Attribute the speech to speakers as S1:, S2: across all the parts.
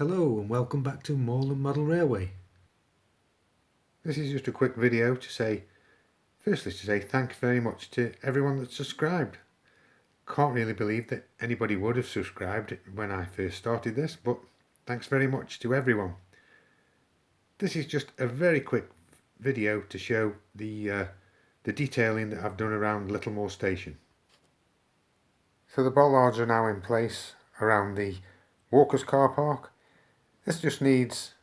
S1: Hello and welcome back to Moorland Model Railway. This is just a quick video to say, firstly to say thank you very much to everyone that subscribed. Can't really believe that anybody would have subscribed when I first started this, but thanks very much to everyone. This is just a very quick video to show the detailing that I've done around Littlemoor Station. So the bollards are now in place around the walkers car park. This just needs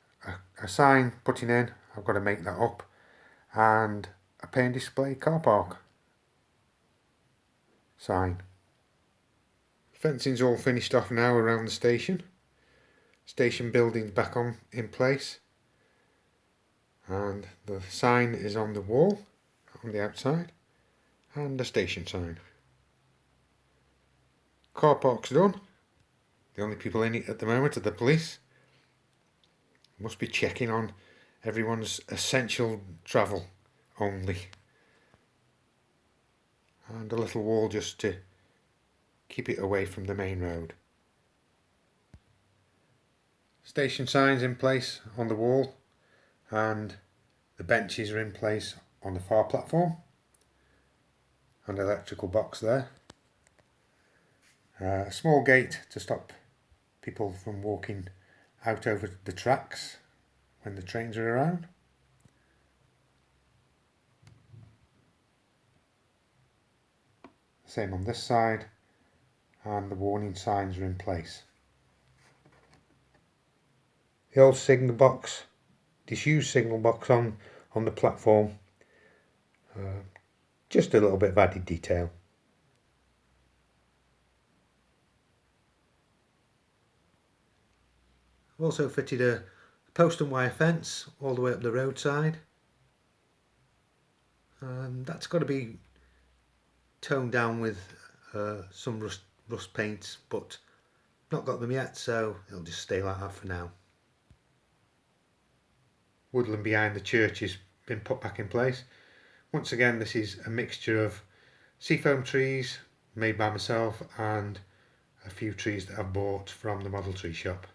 S1: a sign putting in, I've got to make that up, and a pay and display car park sign. Fencing's all finished off now around the station. Station building's back in place, and the sign is on the wall on the outside, and the station sign. Car park's done. The only people in it at the moment are the police. Must be checking on everyone's essential travel only. And a little wall just to keep it away from the main road. Station signs in place on the wall, and the benches are in place on the far platform. An electrical box there. A small gate to stop people from walking out over the tracks when the trains are around. Same on this side, and the warning signs are in place. The old signal box, disused signal box on the platform, just a little bit of added detail. I've also fitted a post and wire fence all the way up the roadside. That's got to be toned down with some rust paints, but not got them yet, so it'll just stay like that for now. Woodland behind the church has been put back in place. Once again, this is a mixture of seafoam trees made by myself and a few trees that I've bought from the model tree shop.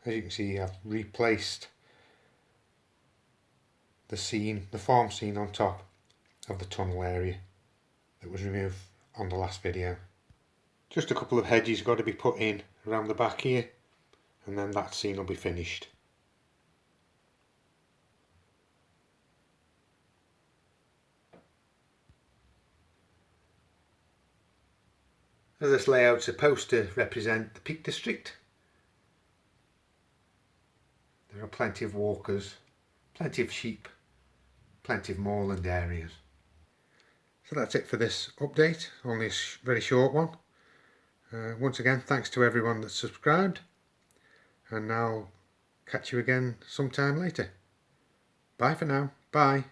S1: As you can see, I've replaced the farm scene on top of the tunnel area that was removed on the last video. Just a couple of hedges got to be put in around the back here, and then that scene will be finished. Now this layout's supposed to represent the Peak District. There are plenty of walkers, plenty of sheep, plenty of moorland areas. So that's it for this update, only a very short one. Once again, thanks to everyone that subscribed, and I'll catch you again sometime later. Bye for now. Bye.